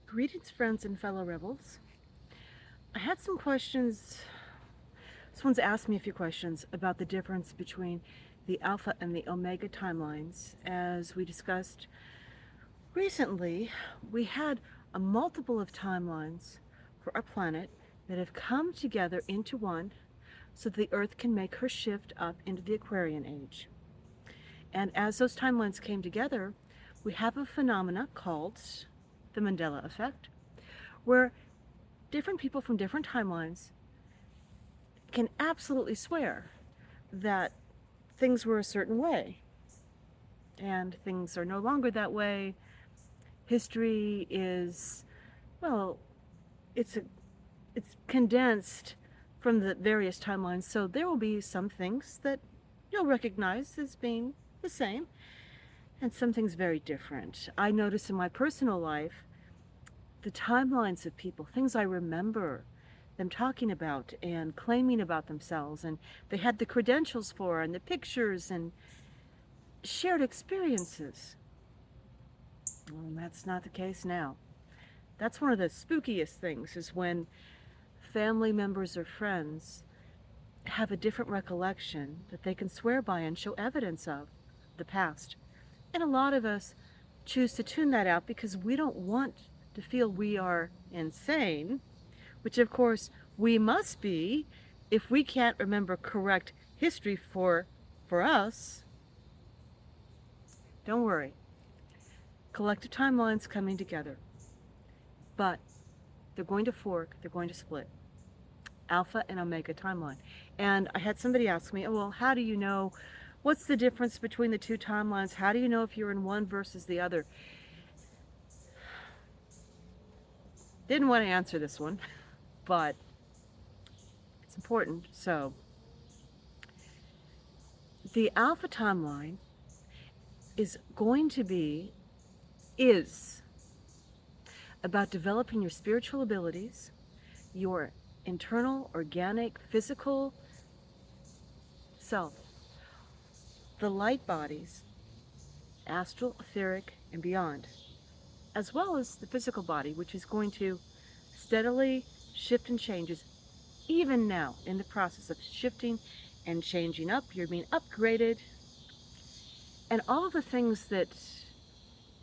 Greetings, friends and fellow rebels. I had some questions. Someone's asked me a few questions about the difference between the Alpha and the Omega timelines. As we discussed recently, we had a multiple of timelines for our planet that have come together into one so that the Earth can make her shift up into the Aquarian age. And as those timelines came together, we have a phenomena called the Mandela effect, where different people from different timelines can absolutely swear that things were a certain way and things are no longer that way. History is, well, it's a, it's condensed from the various timelines, so there will be some things that you'll recognize as being the same and some things very different. I notice in my personal life the timelines of people, things I remember them talking about and claiming about themselves, and they had the credentials for, and the pictures and shared experiences. Well, that's not the case now. That's one of the spookiest things is when family members or friends have a different recollection that they can swear by and show evidence of the past. And a lot of us choose to tune that out because we don't want to feel we are insane, which of course we must be if we can't remember correct history for us. Don't worry. Collective timelines coming together. But they're going to fork, they're going to split. Alpha and Omega timeline. And I had somebody ask me, oh, well, how do you know what's the difference between the two timelines? How do you know if you're in one versus the other? Didn't want to answer this one, but it's important. So, the Alpha timeline is going to be, is about developing your spiritual abilities, your internal, organic, physical self, the light bodies, astral, etheric, and beyond, as well as the physical body, which is going to steadily shift and changes, even now in the process of shifting and changing up. You're being upgraded, and all the things that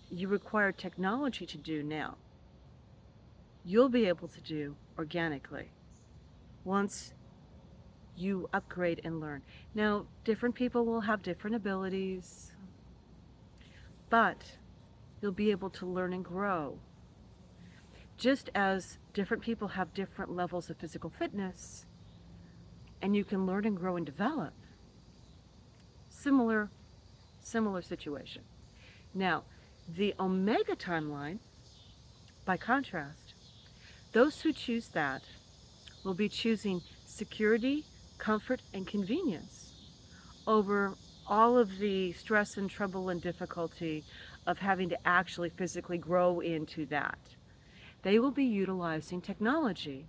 you require technology to do now, you'll be able to do organically once you upgrade and learn. Now, different people will have different abilities, but you'll be able to learn and grow. Just as different people have different levels of physical fitness, and you can learn and grow and develop. Similar, similar situation. Now, the Omega timeline, by contrast, those who choose that will be choosing security, comfort, and convenience over all of the stress and trouble and difficulty of having to actually physically grow into that. They will be utilizing technology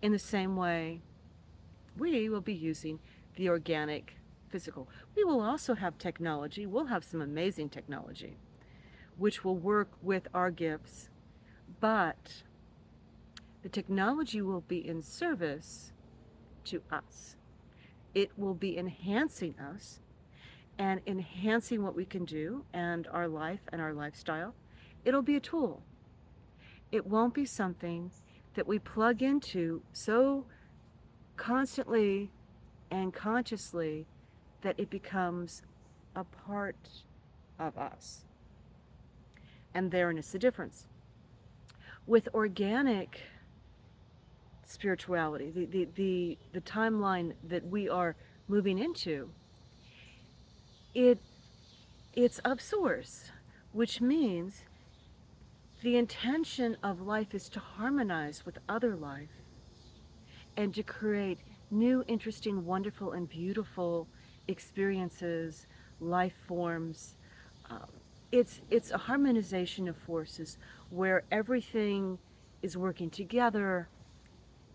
in the same way we will be using the organic physical. We will also have technology. We'll have some amazing technology, which will work with our gifts, but the technology will be in service to us. It will be enhancing us and enhancing what we can do and our life and our lifestyle. It'll be a tool. It won't be something that we plug into so constantly and consciously that it becomes a part of us. And therein is the difference. With organic spirituality, the timeline that we are moving into, it it's of source, which means the intention of life is to harmonize with other life and to create new, interesting, wonderful, and beautiful experiences, life forms. Um, it's a harmonization of forces where everything is working together.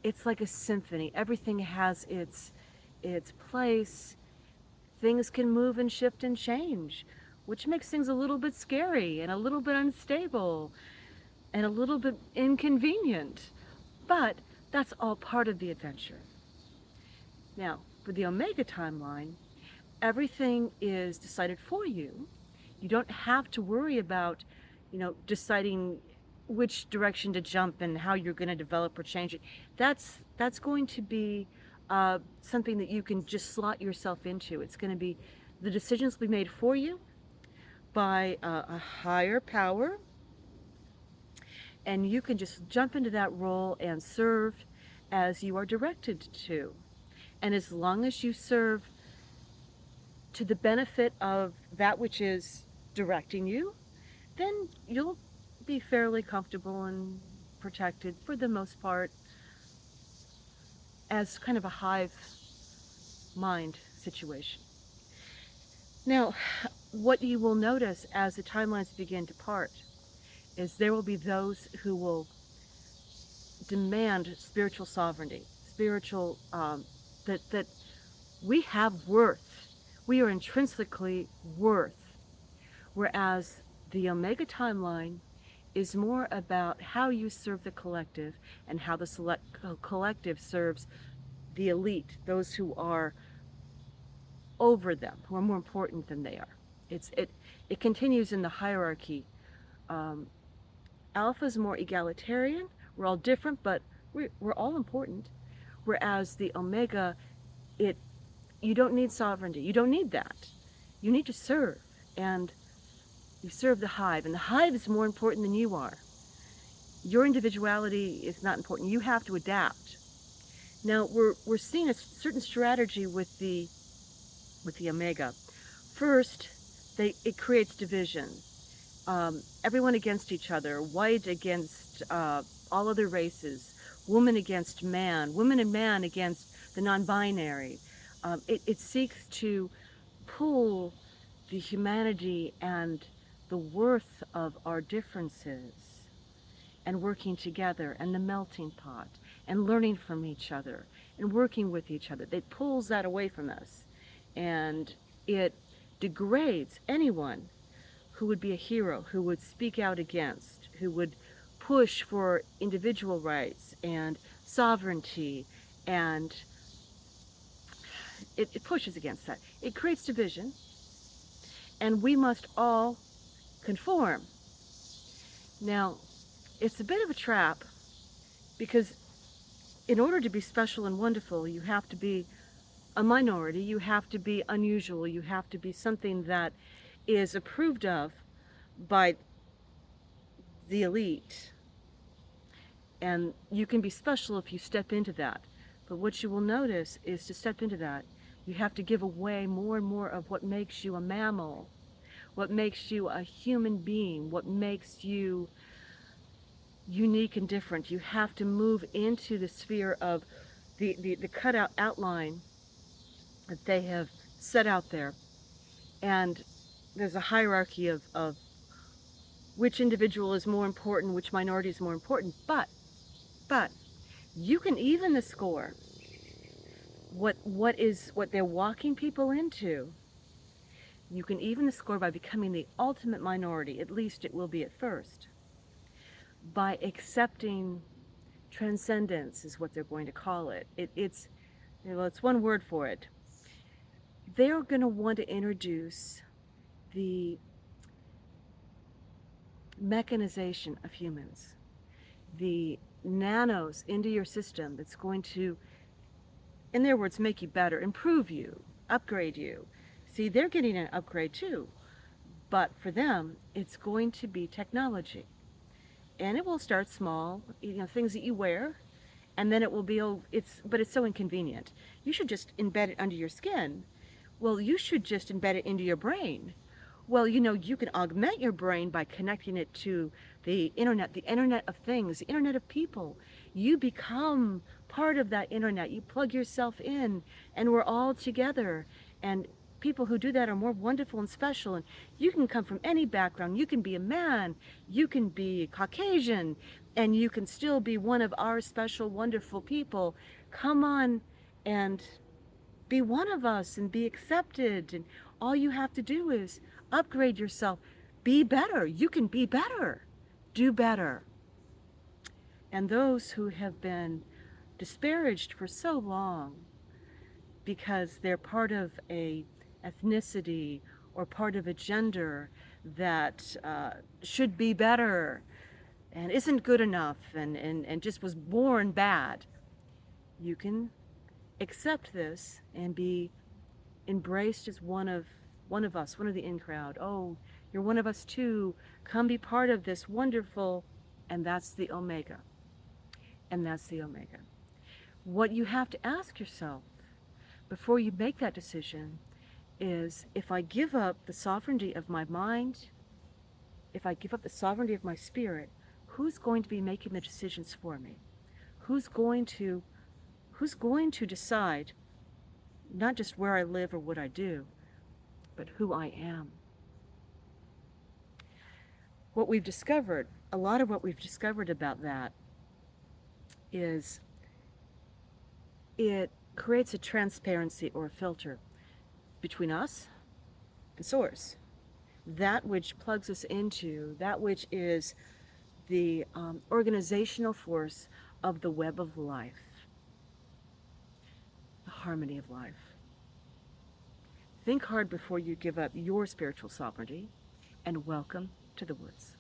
It's like a symphony. Everything has its place. Things can move and shift and change, which makes things a little bit scary and a little bit unstable. and a little bit inconvenient, but that's all part of the adventure. Now, for the Omega timeline, everything is decided for you. You don't have to worry about, deciding which direction to jump and how you're going to develop or change it. That's going to be something that you can just slot yourself into. It's going to be the decisions will be made for you by a higher power, and you can just jump into that role and serve as you are directed to. And as long as you serve to the benefit of that which is directing you, then you'll be fairly comfortable and protected for the most part as kind of a hive mind situation. Now, what you will notice as the timelines begin to part is there will be those who will demand spiritual sovereignty, spiritual that we have worth. We are intrinsically worth. Whereas the Omega timeline is more about how you serve the collective and how the collective serves the elite, those who are over them, who are more important than they are. It continues in the hierarchy. Um, Alpha is more egalitarian. We're all different, but we're all important. Whereas the Omega, it you don't need sovereignty. You don't need that. You need to serve, and you serve the hive, and the hive is more important than you are. Your individuality is not important. You have to adapt. Now we're seeing a certain strategy with the Omega. First, it creates division. Everyone against each other, white against all other races, woman against man, woman and man against the non-binary. It seeks to pull the humanity and the worth of our differences and working together and the melting pot and learning from each other and working with each other. It pulls that away from us, and it degrades anyone who would be a hero, who would speak out against, who would push for individual rights and sovereignty, and it pushes against that. It creates division, and we must all conform. Now, it's a bit of a trap because in order to be special and wonderful, you have to be a minority, you have to be unusual, you have to be something that is approved of by the elite. And you can be special if you step into that. But what you will notice is to step into that, you have to give away more and more of what makes you a mammal, what makes you a human being, what makes you unique and different. You have to move into the sphere of the cutout outline that they have set out there. And there's a hierarchy of which individual is more important, which minority is more important. But you can even the score. What they're walking people into. You can even the score by becoming the ultimate minority, at least it will be at first, by accepting transcendence is what they're going to call it. It's one word for it. They're going to want to introduce the mechanization of humans, the nanos into your system that's going to, in their words, make you better, improve you, upgrade you. See, they're getting an upgrade too, but for them, it's going to be technology. And it will start small, things that you wear, and then it will be, but it's so inconvenient. You should just embed it under your skin. Well, you should just embed it into your brain. Well, you can augment your brain by connecting it to the internet of things, the internet of people. You become part of that internet. You plug yourself in, and we're all together. And people who do that are more wonderful and special. And you can come from any background. You can be a man, you can be Caucasian, and you can still be one of our special, wonderful people. Come on and be one of us and be accepted. And all you have to do is upgrade yourself. Be better. You can be better. Do better. And those who have been disparaged for so long because they're part of a ethnicity or part of a gender that should be better and isn't good enough and just was born bad, you can accept this and be embraced as one of us, one of the in crowd. Oh, you're one of us too. Come be part of this wonderful, and that's the Omega. And that's the Omega. What you have to ask yourself before you make that decision is, if I give up the sovereignty of my mind, if I give up the sovereignty of my spirit, who's going to be making the decisions for me? Who's going to who's going to decide not just where I live or what I do, but who I am? What we've discovered, a lot of what we've discovered about that is it creates a transparency or a filter between us and source. That which plugs us into, that which is the organizational force of the web of life, the harmony of life. Think hard before you give up your spiritual sovereignty, and welcome to the woods.